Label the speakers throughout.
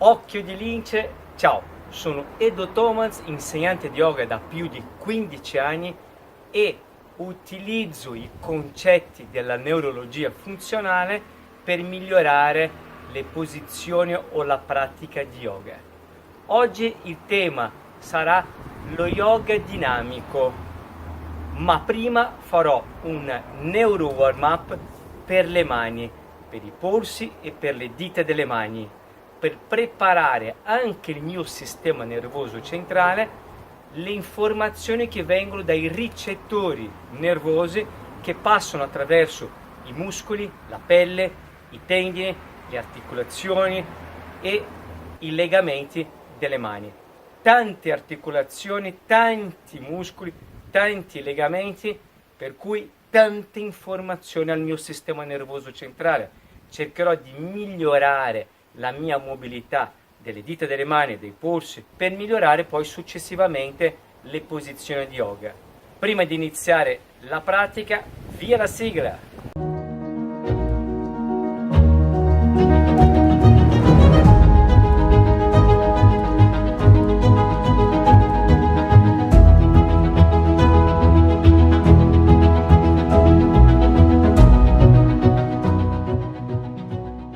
Speaker 1: Occhio di lince, ciao, sono Edo Thomas, insegnante di yoga da più di 15 anni e utilizzo i concetti della neurologia funzionale per migliorare le posizioni o la pratica di yoga. Oggi il tema sarà lo yoga dinamico, ma prima farò un neuro warm up per le mani, per i polsi e per le dita delle mani, per preparare anche il mio sistema nervoso centrale, le informazioni che vengono dai ricettori nervosi che passano attraverso i muscoli, la pelle, i tendini, le articolazioni e i legamenti delle mani. Tante articolazioni, tanti muscoli, tanti legamenti, per cui tante informazioni al mio sistema nervoso centrale. Cercherò di migliorare la mia mobilità delle dita delle mani e dei polsi per migliorare poi successivamente le posizioni di yoga. Prima di iniziare la pratica, via la sigla!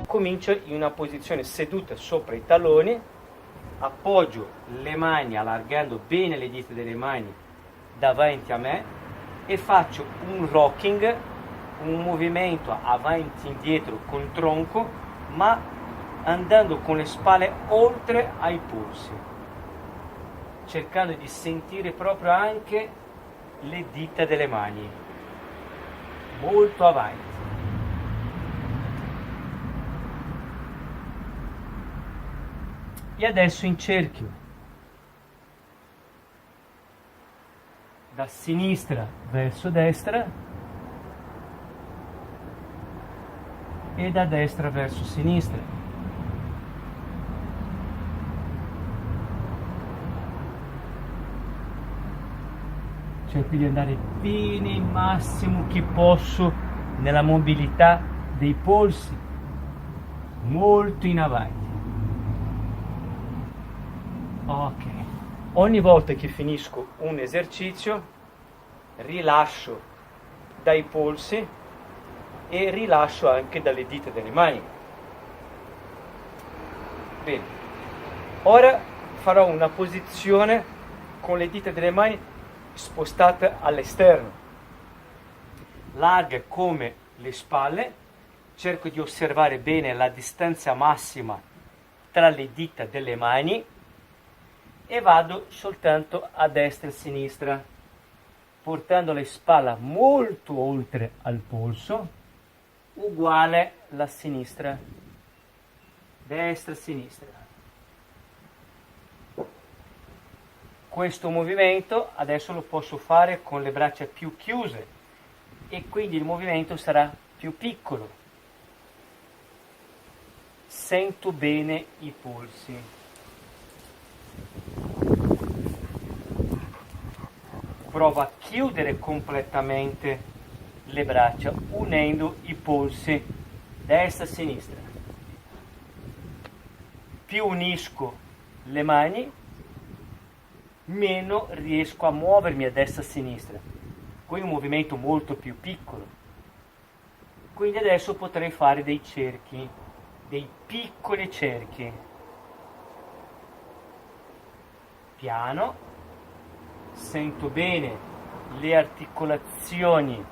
Speaker 1: Comincio in una posizione seduta sopra i talloni, appoggio le mani allargando bene le dita delle mani davanti a me e faccio un rocking, un movimento avanti e indietro con il tronco, ma andando con le spalle oltre ai polsi, cercando di sentire proprio anche le dita delle mani, molto avanti. E adesso in cerchio, da sinistra verso destra e da destra verso sinistra. Cerco di andare bene il massimo che posso nella mobilità dei polsi, molto in avanti. Ok, ogni volta che finisco un esercizio rilascio dai polsi e rilascio anche dalle dita delle mani. Bene, ora farò una posizione con le dita delle mani spostate all'esterno, larghe come le spalle. Cerco di osservare bene la distanza massima tra le dita delle mani e vado soltanto a destra e a sinistra, portando le spalle molto oltre al polso, uguale la sinistra, destra e sinistra. Questo movimento adesso lo posso fare con le braccia più chiuse e quindi il movimento sarà più piccolo. Sento bene i polsi. Provo a chiudere completamente le braccia unendo i polsi destra e sinistra. Più unisco le mani, meno riesco a muovermi a destra e a sinistra. Qui un movimento molto più piccolo. Quindi adesso potrei fare dei cerchi, dei piccoli cerchi. Piano. Sento bene le articolazioni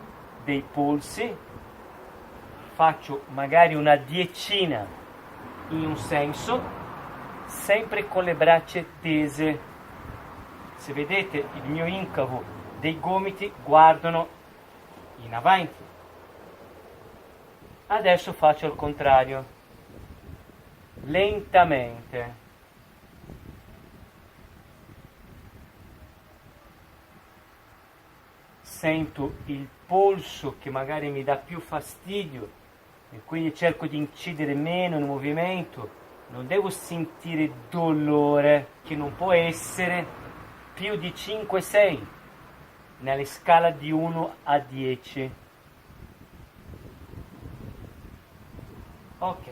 Speaker 1: dei polsi, faccio magari una decina in un senso, sempre con le braccia tese. Se vedete il mio incavo dei gomiti guardano in avanti. Adesso faccio il contrario, lentamente. Sento il polso che magari mi dà più fastidio e quindi cerco di incidere meno nel movimento. Non devo sentire dolore, che non può essere più di 5-6 nella scala di 1 a 10. Ok,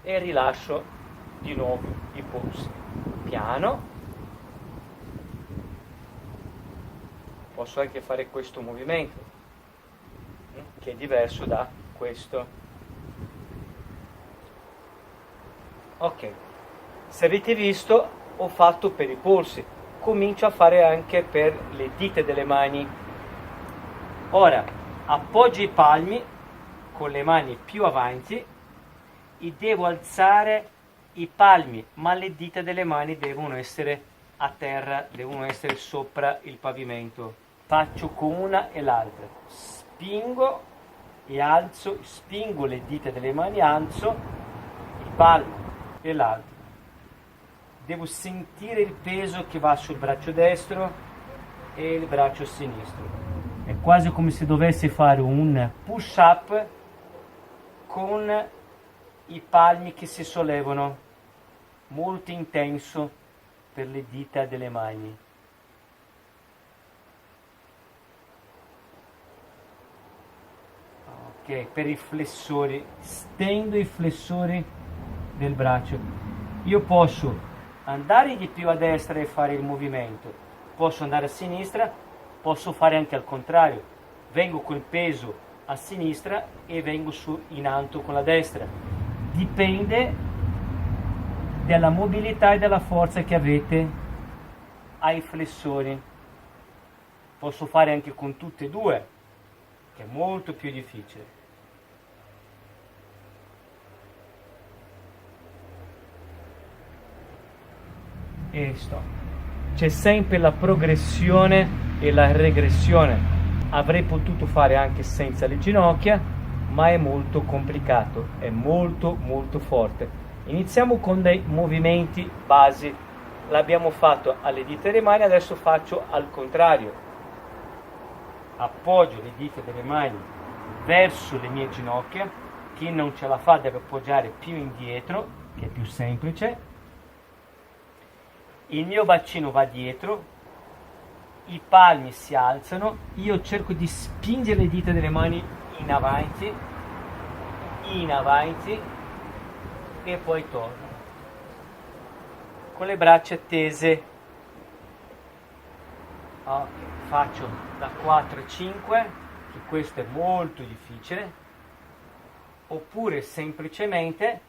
Speaker 1: e rilascio di nuovo i polsi. Piano. Posso anche fare questo movimento, che è diverso da questo. Ok, se avete visto ho fatto per i polsi, comincio a fare anche per le dita delle mani. Ora appoggio i palmi con le mani più avanti e devo alzare i palmi, ma le dita delle mani devono essere a terra, devono essere sopra il pavimento. Faccio con una e l'altra, spingo e alzo, spingo le dita delle mani, alzo il palmo e l'altro. Devo sentire il peso che va sul braccio destro e il braccio sinistro. È quasi come se dovessi fare un push up con i palmi che si sollevano, molto intenso per le dita delle mani. Ok, per i flessori, stendo i flessori del braccio. Io posso andare di più a destra e fare il movimento, posso andare a sinistra, posso fare anche al contrario. Vengo col peso a sinistra e vengo su in alto con la destra. Dipende dalla mobilità e dalla forza che avete ai flessori. Posso fare anche con tutte e due, che è molto più difficile. E stop. C'è sempre la progressione e la regressione. Avrei potuto fare anche senza le ginocchia, ma è molto complicato, è molto forte. Iniziamo con dei movimenti basi. L'abbiamo fatto alle dita delle mani, adesso faccio al contrario. Appoggio le dita delle mani verso le mie ginocchia. Chi non ce la fa deve appoggiare più indietro, che è più semplice. Il mio bacino va dietro, i palmi si alzano, io cerco di spingere le dita delle mani in avanti e poi torno con le braccia tese. Ok, faccio da 4 a 5, che questo è molto difficile, oppure semplicemente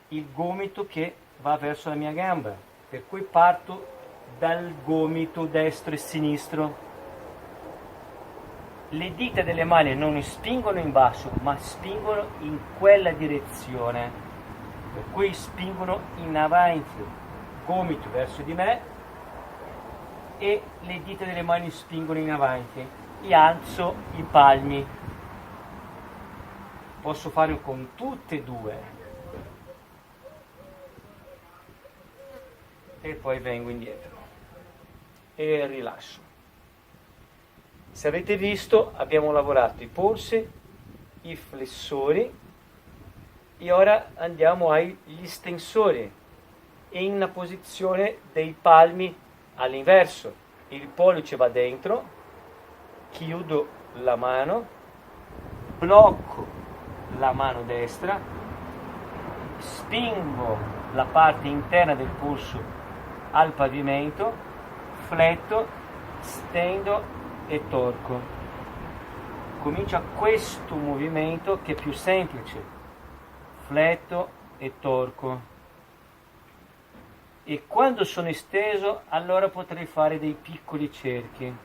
Speaker 1: il gomito che va verso la mia gamba, per cui parto dal gomito destro e sinistro. Le dita delle mani non spingono in basso, ma spingono in quella direzione, per cui spingono in avanti, gomito verso di me e le dita delle mani spingono in avanti e alzo i palmi. Posso fare con tutte e due e poi vengo indietro e rilascio. Se avete visto, abbiamo lavorato i polsi, i flessori e ora andiamo agli stensori in una posizione dei palmi all'inverso. Il pollice va dentro, chiudo la mano, blocco la mano destra, spingo la parte interna del polso al pavimento, fletto, stendo e torco. Comincia questo movimento che è più semplice, fletto e torco. E quando sono esteso, allora potrei fare dei piccoli cerchi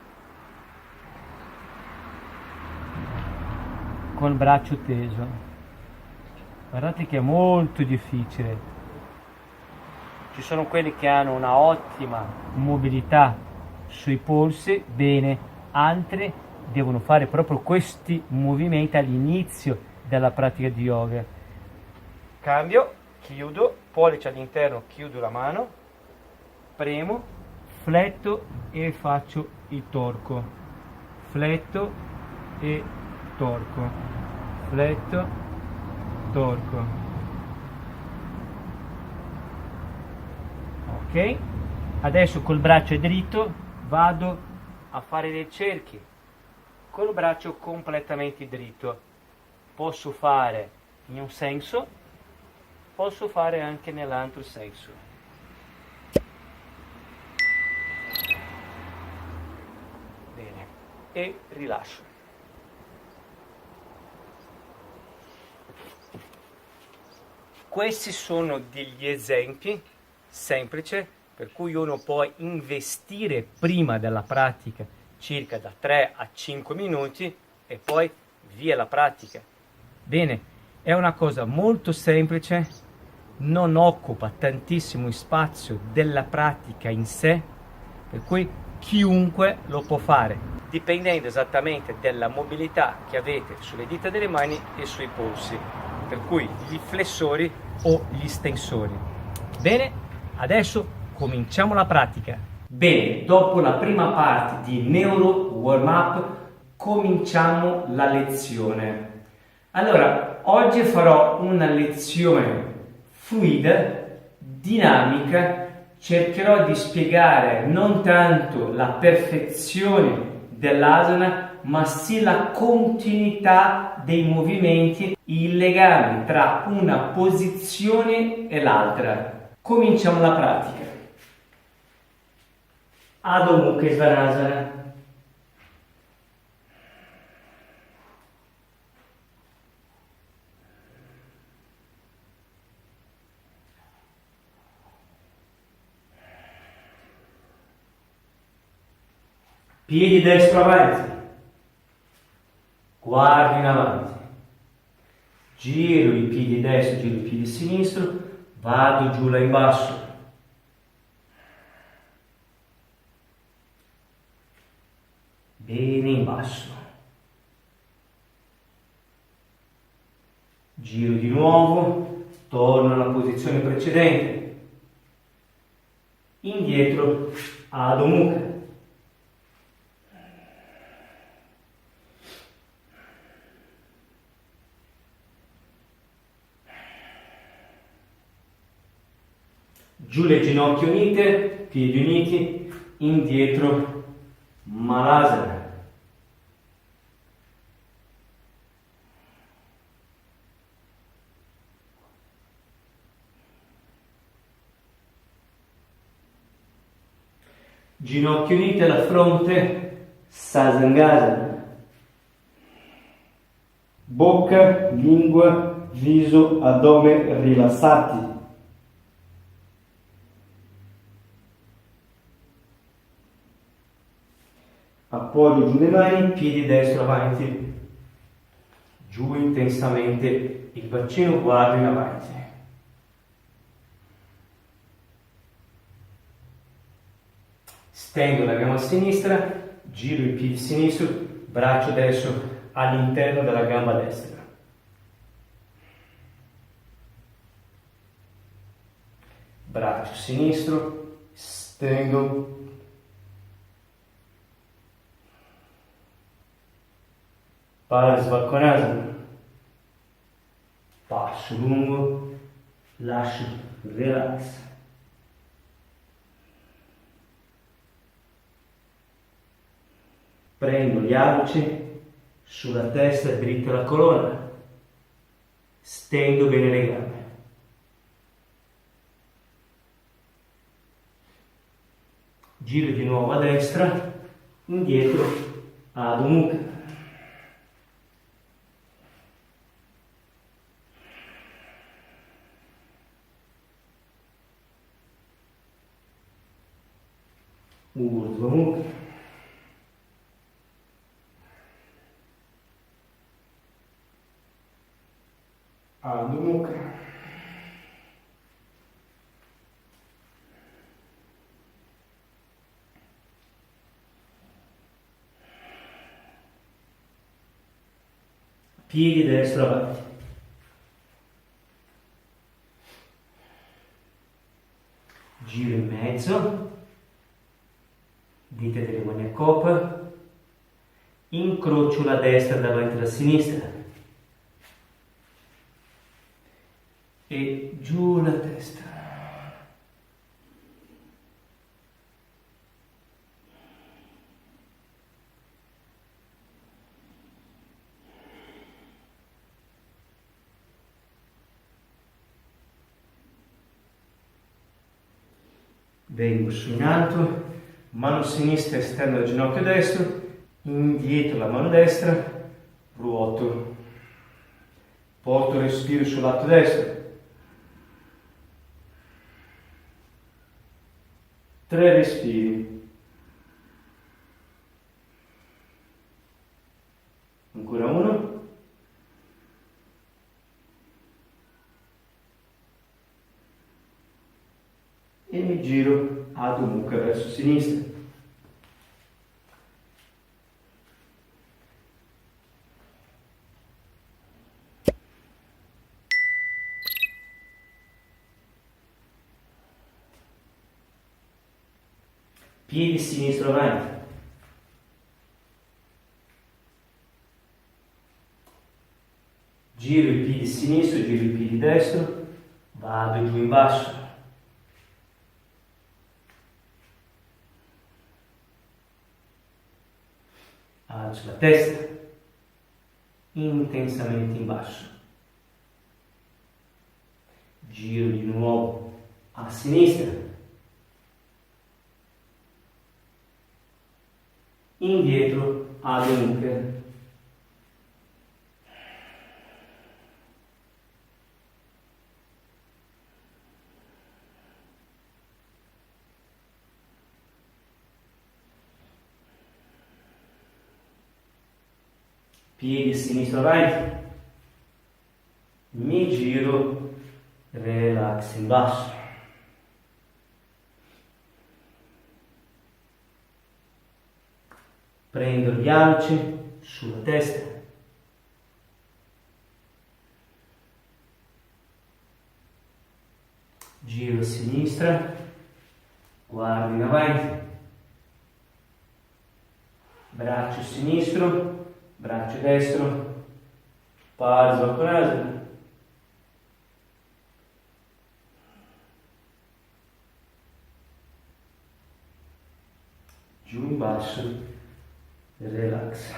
Speaker 1: col braccio teso. Guardate che è molto difficile. Ci sono quelli che hanno una ottima mobilità sui polsi, bene, altri devono fare proprio questi movimenti all'inizio della pratica di yoga. Cambio, chiudo, pollice all'interno, chiudo la mano, premo, fletto e faccio il torco. Fletto e torco. Fletto, torco. Ok? Adesso col braccio dritto vado a fare dei cerchi col braccio completamente dritto. Posso fare in un senso, posso fare anche nell'altro senso. Bene, e rilascio. Questi sono degli esempi semplici per cui uno può investire prima della pratica circa da 3 a 5 minuti e poi via la pratica. Bene, è una cosa molto semplice, non occupa tantissimo spazio della pratica in sé, per cui chiunque lo può fare, dipendendo esattamente dalla mobilità che avete sulle dita delle mani e sui polsi, per cui gli flessori o gli stensori. Bene, adesso cominciamo la pratica. Bene, dopo la prima parte di Neuro Warm Up, cominciamo la lezione. Allora, oggi farò una lezione fluida, dinamica, cercherò di spiegare non tanto la perfezione dell'asana, ma sì la continuità dei movimenti, il legame tra una posizione e l'altra. Cominciamo la pratica. Adho Mukha Svanasana. Piedi destro avanti, guardi in avanti, giro i piedi destro, giro i piedi sinistro, vado giù là in basso. Bene in basso. Giro di nuovo, torno alla posizione precedente. Indietro, Adho Mukha. Giù le ginocchia unite, piedi uniti, indietro, Malasana. Ginocchia unite alla fronte, Sasangasana. Bocca, lingua, viso, addome rilassati. Appoggio giù le mani, piedi destro avanti, giù intensamente il bacino, guardo in avanti. Stendo la gamba sinistra, giro il piede sinistro, braccio destro all'interno della gamba destra. Braccio sinistro, stendo. Parsvakonasana. Passo lungo, lascio, relax. Prendo gli alluci sulla testa, dritta la colonna, stendo bene le gambe. Giro di nuovo a destra, indietro, Adho Mukha. Urdhva Mukha. Adho Mukha. Piedi destro avanti. Giro in mezzo. Dita delle mani a coppa, incrocio la destra davanti alla sinistra e giù la testa. vengo su in alto, mano sinistra esterna del ginocchio destro, indietro la mano destra, ruoto, porto il respiro sul lato destro, 3 respiri, ancora 1, e mi giro Adho Mukha verso sinistra. Piedi sinistro avanti. Giro il piede sinistro, giro il piede destro, vado giù in basso. Alzo la testa, intensamente in basso. Giro di nuovo a sinistra. Indietro, Adho Mukha. Piedi sinistro avanti, mi giro, relax in basso. Prendo gli alci sulla testa. Giro a sinistra, guardo in avanti. Braccio sinistro, braccio destro, Parsva Konasana. Giù in basso, relax.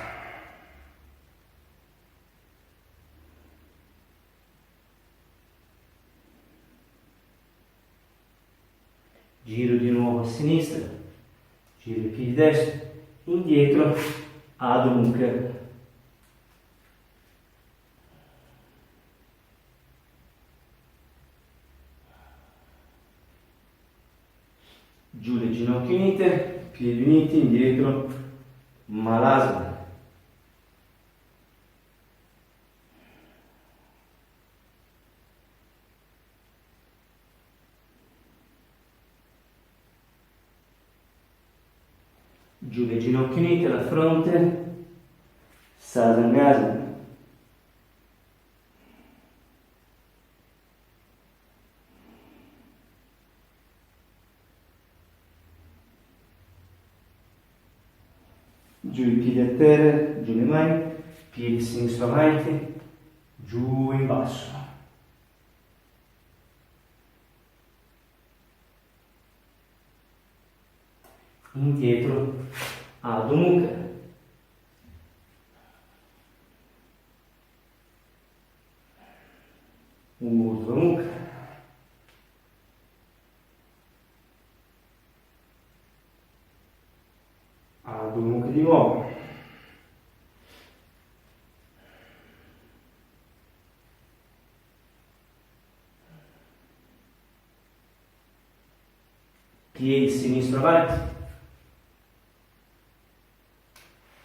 Speaker 1: Giro di nuovo a sinistra, giro il piede destro, indietro, Adho Mukha. Giù le ginocchia unite, piedi uniti, indietro, Malasana. Giù le ginocchia unite, la fronte, Sadangasana. Giù i piedi a terra, giù le mani, piedi sinistro avanti, giù in basso. Indietro, Adho Mukha. Urdhva Mukha. Adho Mukha di nuovo. Piedi sinistro avanti.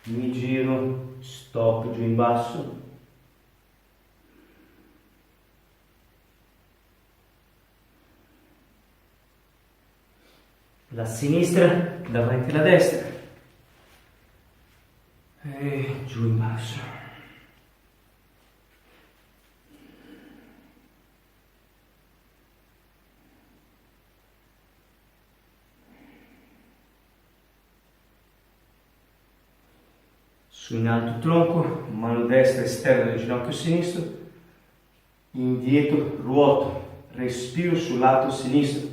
Speaker 1: Mi giro, stop giù in basso. La sinistra davanti alla destra. E giù in basso. Su in alto tronco, mano destra esterna del ginocchio sinistro, indietro, ruoto, respiro sul lato sinistro.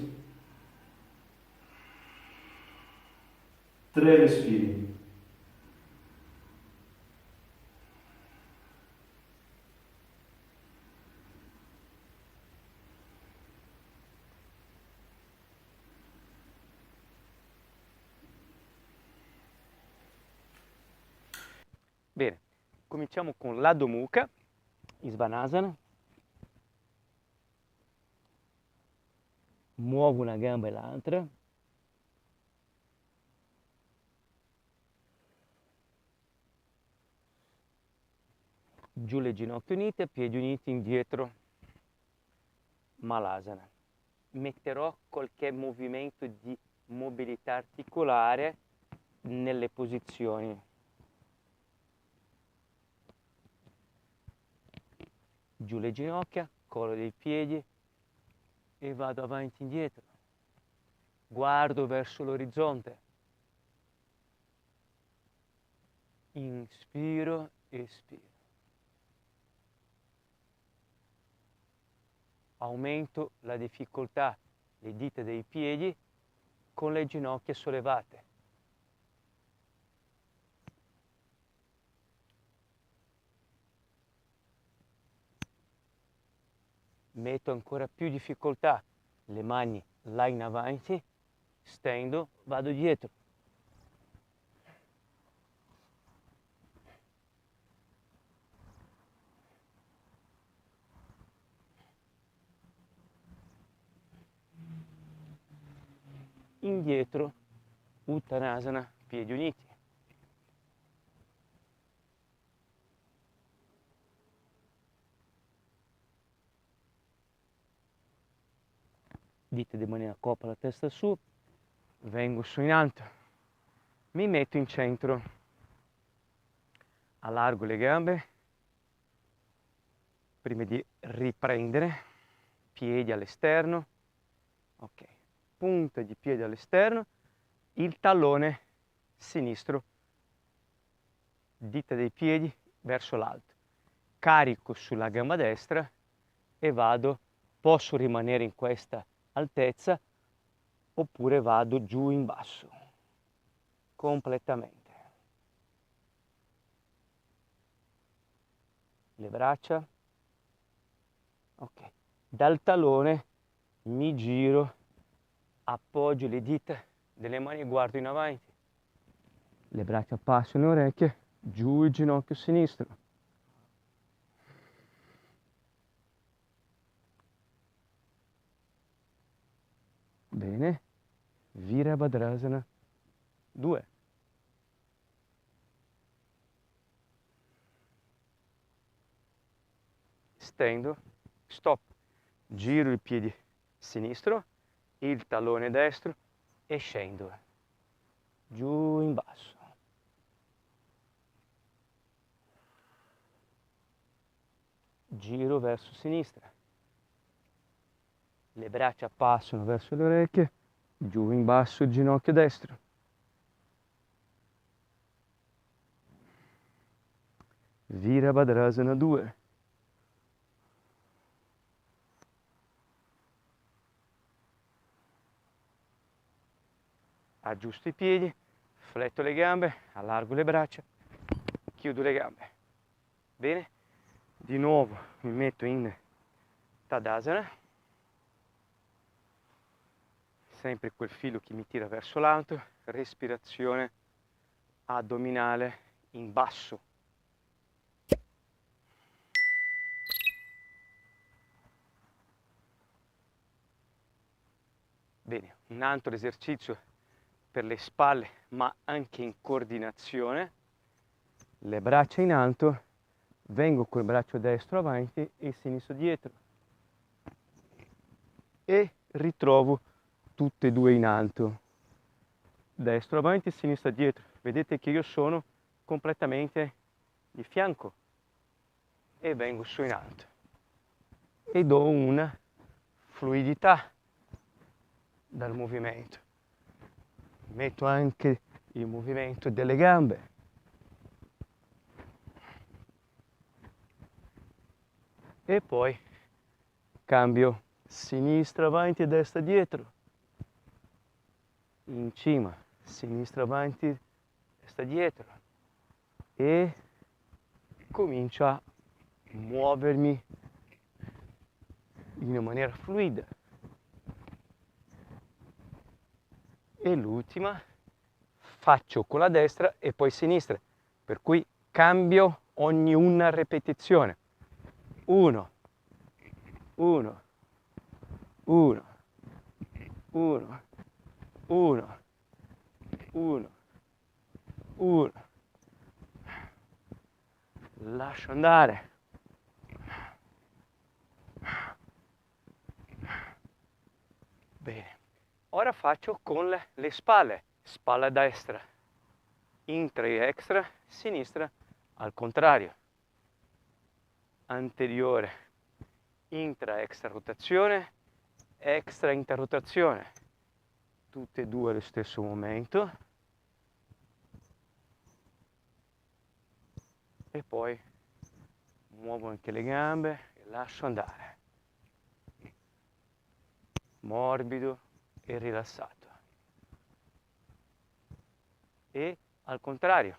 Speaker 1: 3 respiri. Bene, cominciamo con l'Adho Mukha, Svanasana. Muovo una gamba e l'altra. Giù le ginocchia unite, piedi uniti indietro, Malasana. Metterò qualche movimento di mobilità articolare nelle posizioni. Giù le ginocchia, collo dei piedi e vado avanti e indietro. Guardo verso l'orizzonte. Inspiro, espiro. Aumento la difficoltà, le dita dei piedi con le ginocchia sollevate. Metto ancora più difficoltà, le mani là in avanti, stendo, vado dietro. Indietro, Uttanasana, piedi uniti. Dita di manina coppa la testa su, vengo su in alto, mi metto in centro, allargo le gambe, prima di riprendere, piedi all'esterno, ok, punta di piede all'esterno, il tallone sinistro, dita dei piedi verso l'alto, carico sulla gamba destra e vado, posso rimanere in questa altezza oppure vado giù in basso, completamente. Le braccia, ok, dal tallone mi giro, appoggio le dita delle mani e guardo in avanti. Le braccia passano le orecchie, giù il ginocchio sinistro. Bene, Virabhadrasana 2. Stendo, stop, giro il piede sinistro, il tallone destro e scendo, giù in basso. Giro verso sinistra. Le braccia passano verso le orecchie, giù in basso il ginocchio destro. Virabhadrasana 2. Aggiusto i piedi, fletto le gambe, allargo le braccia, chiudo le gambe. Bene? Di nuovo mi metto in Tadasana. Sempre quel filo che mi tira verso l'alto, respirazione addominale in basso. Bene, un altro esercizio per le spalle, ma anche in coordinazione. Le braccia in alto, vengo col braccio destro avanti e il sinistro dietro. E ritrovo tutte e due in alto. Destro avanti e sinistra dietro. Vedete che io sono completamente di fianco. E vengo su in alto. E do una fluidità dal movimento. Metto anche il movimento delle gambe. E poi cambio sinistra avanti e destra dietro. In cima, sinistra avanti, destra dietro. E comincio a muovermi in una maniera fluida. E l'ultima faccio con la destra e poi sinistra, per cui cambio ogni una ripetizione. 1, 1, 1, 1, 1, 1, 1. Lascio andare. Bene. Ora faccio con le spalle. Spalla destra, intra e extra, sinistra, al contrario. Anteriore, intra, extra rotazione, extra, interrotazione. Tutte e due allo stesso momento. E poi muovo anche le gambe e lascio andare. Morbido e rilassato. E al contrario,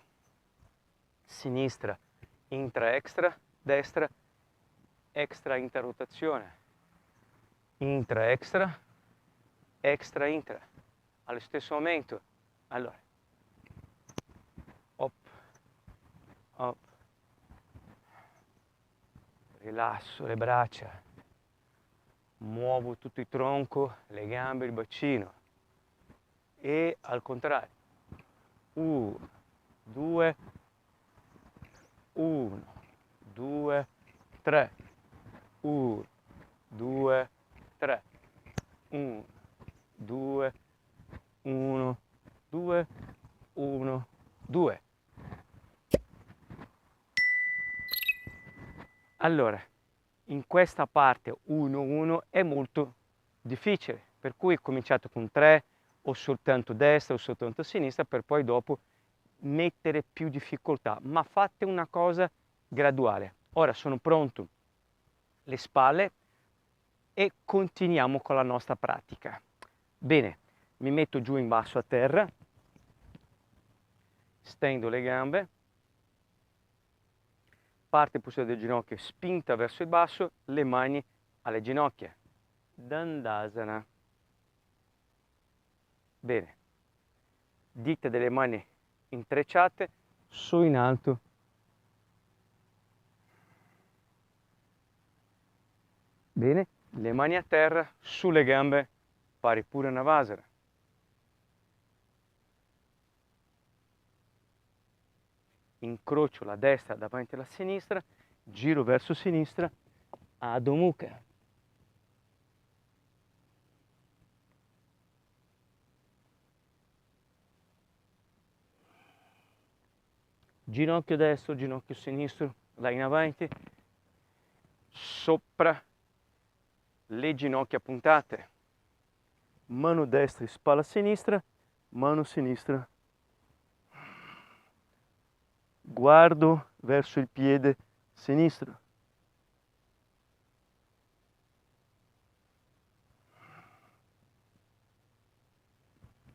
Speaker 1: sinistra, intra, extra, destra, extra, interrotazione, intra, extra, extra, intra, allo stesso momento. Allora, up, up, rilasso le braccia, muovo tutto il tronco, le gambe, il bacino e al contrario. 1, 2, 1, 2, 3, 1, 2, 3, 1, 2, 1, 2, 1, 2. Allora, in questa parte 1-1 è molto difficile, per cui ho cominciato con 3 o soltanto destra o soltanto sinistra per poi dopo mettere più difficoltà, ma fate una cosa graduale. Ora sono pronto, le spalle e continuiamo con la nostra pratica. Bene, mi metto giù in basso a terra, stendo le gambe, parte posteriore del ginocchio spinta verso il basso, le mani alle ginocchia. Dandasana. Bene. Dita delle mani intrecciate, su in alto. Bene. Le mani a terra, sulle gambe, Paripurana. Incrocio la destra davanti alla sinistra, giro verso sinistra, Adho Mukha. Ginocchio destro, ginocchio sinistro, là in avanti, sopra le ginocchia puntate, mano destra e spalla sinistra, mano sinistra. Guardo verso il piede sinistro.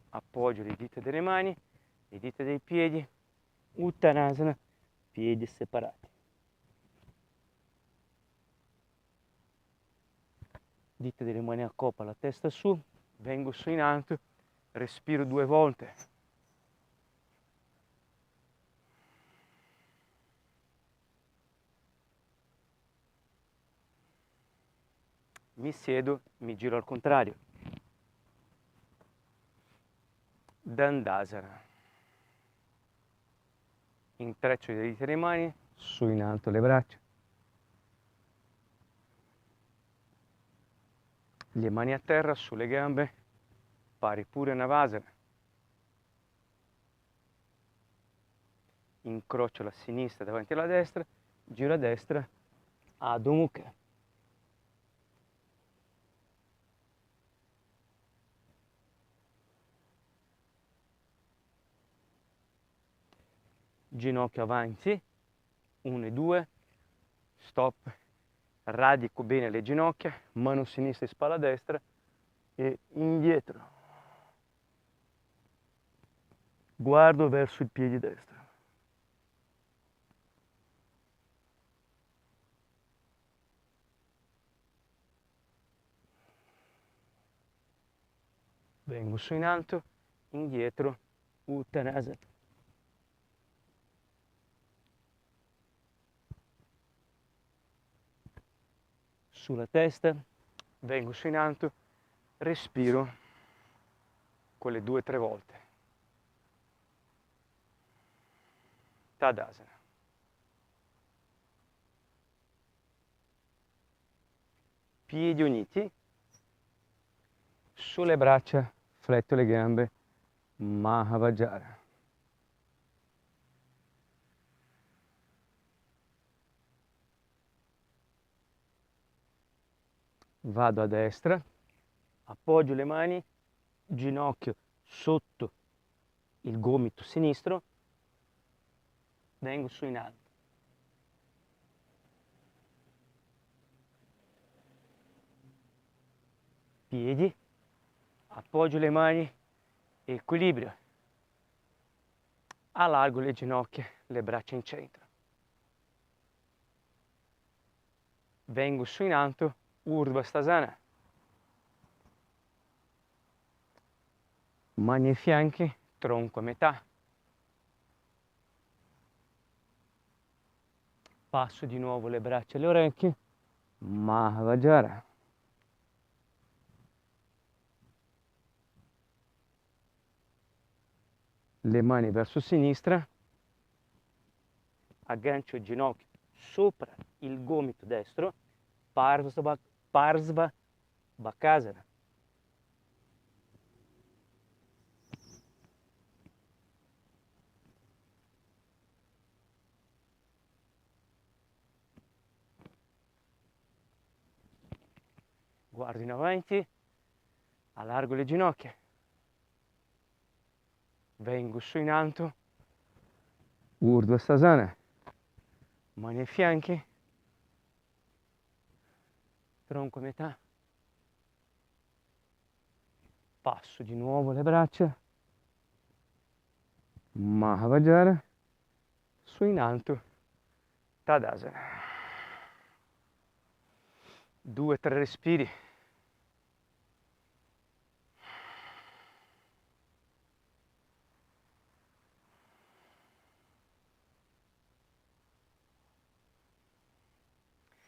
Speaker 1: Appoggio le dita delle mani, le dita dei piedi, Uttanasana, piedi separati. Dita delle mani a coppa, la testa su, vengo su in alto, respiro 2 volte. Mi siedo, mi giro al contrario. Dandasana. Intreccio le dita delle mani, su in alto le braccia. Le mani a terra, sulle gambe, Paripurana. Incrocio la sinistra davanti alla destra, giro a destra, Adho Mukha. Ginocchio avanti, 1 e 2, stop, radico bene le ginocchia, mano sinistra e spalla destra e indietro. Guardo verso il piede destro. Vengo su in alto, indietro, Uttanasana. sulla testa, vengo su in alto, respiro quelle 2-3 volte. Tadasana. Piedi uniti, sulle braccia, fletto le gambe, Mahavajra. Vado a destra, appoggio le mani, ginocchio sotto il gomito sinistro, vengo su in alto. Piedi, appoggio le mani, equilibrio. Allargo le ginocchia, le braccia in centro. Vengo su in alto, Urdhva Stasana. Mani ai fianchi, tronco a metà. Passo di nuovo le braccia alle orecchie, Mahavajra. Le mani verso sinistra, aggancio il ginocchio sopra il gomito destro, Parsva Bakasana. Guardo in avanti, allargo le ginocchia, vengo su in alto, Urdhva Stasana, mani ai fianchi, tronco a metà, passo di nuovo le braccia, Mahavajra, su in alto, Tadasana. 2-3 respiri.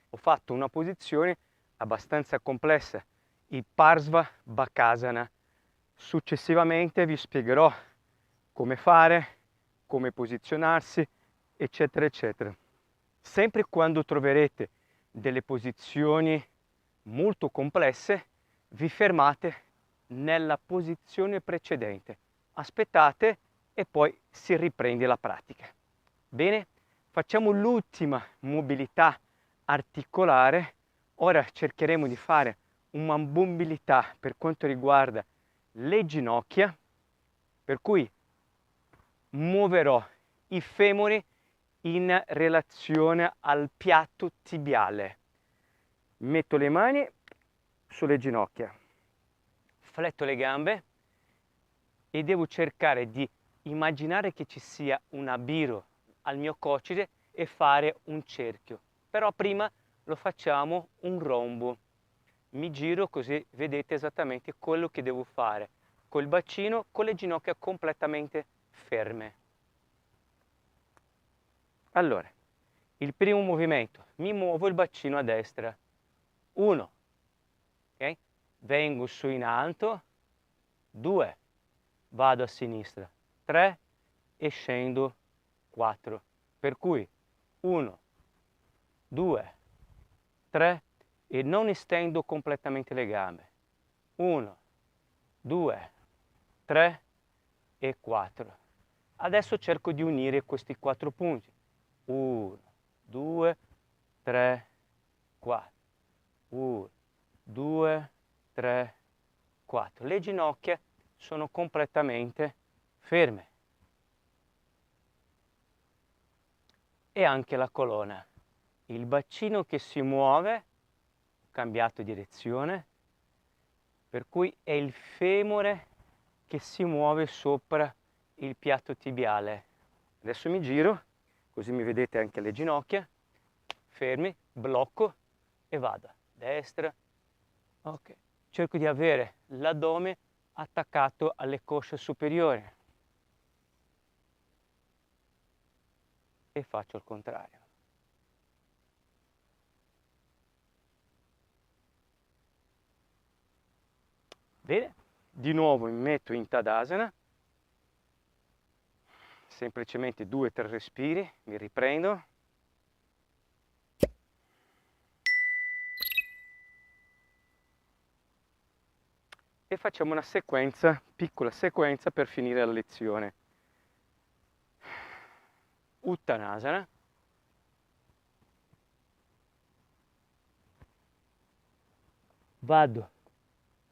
Speaker 1: Ho fatto una posizione abbastanza complessa, il Parsva Bakasana. Successivamente vi spiegherò come fare, come posizionarsi, eccetera, eccetera. Sempre quando troverete delle posizioni molto complesse, vi fermate nella posizione precedente, aspettate e poi si riprende la pratica. Bene? Facciamo l'ultima mobilità articolare. Ora cercheremo di fare una mobilità per quanto riguarda le ginocchia, per cui muoverò i femori in relazione al piatto tibiale. Metto le mani sulle ginocchia, fletto le gambe e devo cercare di immaginare che ci sia un abbiro al mio coccige e fare un cerchio. Però prima lo facciamo un rombo. Mi giro così vedete esattamente quello che devo fare, col bacino, con le ginocchia completamente ferme. Allora, il primo movimento, mi muovo il bacino a destra. 1, ok? Vengo su in alto, 2, vado a sinistra, 3 e scendo, 4. Per cui 1, 2, 3 e non estendo completamente le gambe. 1, 2, 3 e 4. Adesso cerco di unire questi 4 punti. 1, 2, 3, 4. 1, 2, 3, 4. Le ginocchia sono completamente ferme. E anche la colonna. Il bacino che si muove, ho cambiato direzione, per cui è il femore che si muove sopra il piatto tibiale. Adesso mi giro, così mi vedete anche le ginocchia, fermi, blocco e vado. Destra, ok. Cerco di avere l'addome attaccato alle cosce superiori. E faccio il contrario. Bene, di nuovo mi metto in Tadasana, semplicemente 2-3 respiri, mi riprendo. E facciamo una sequenza, piccola sequenza per finire la lezione. Uttanasana. Vado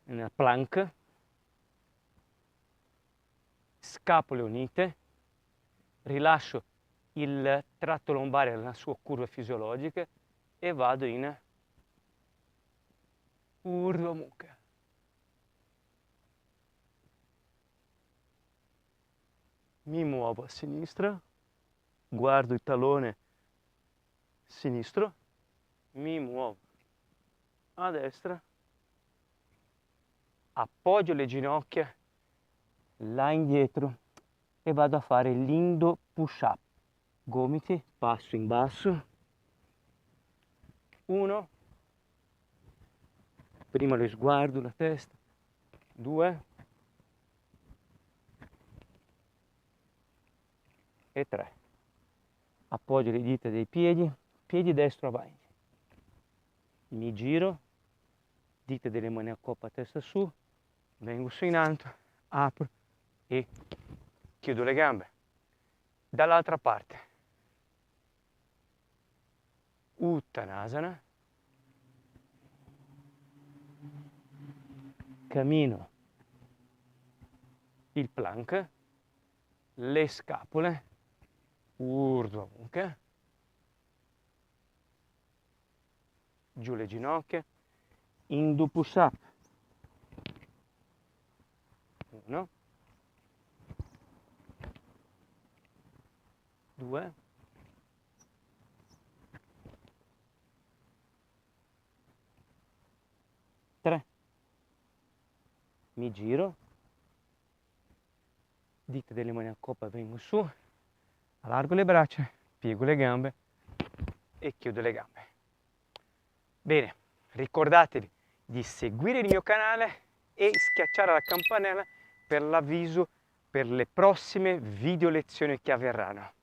Speaker 1: nel plank, scapole unite, rilascio il tratto lombare nella sua curva fisiologica e vado in Urdhva Mukha. Mi muovo a sinistra, guardo il tallone sinistro, mi muovo a destra, appoggio le ginocchia là indietro e vado a fare l'Indo push-up. Gomiti, passo in basso. 1, prima lo sguardo, la testa. 2 e 3. Appoggio le dita dei piedi, piedi destro avanti. Mi giro, dita delle mani a coppa, testa su, vengo su in alto, apro e chiudo le gambe. Dall'altra parte. Uttanasana. Cammino il plank, le scapole, Urdhva Mukha, giù le ginocchia, Indo push-up. 1, 2, 3. Mi giro, dita delle mani a coppa, vengo su, allargo le braccia, piego le gambe e chiudo le gambe. Bene, ricordatevi di seguire il mio canale e schiacciare la campanella per l'avviso per le prossime video lezioni che avverranno.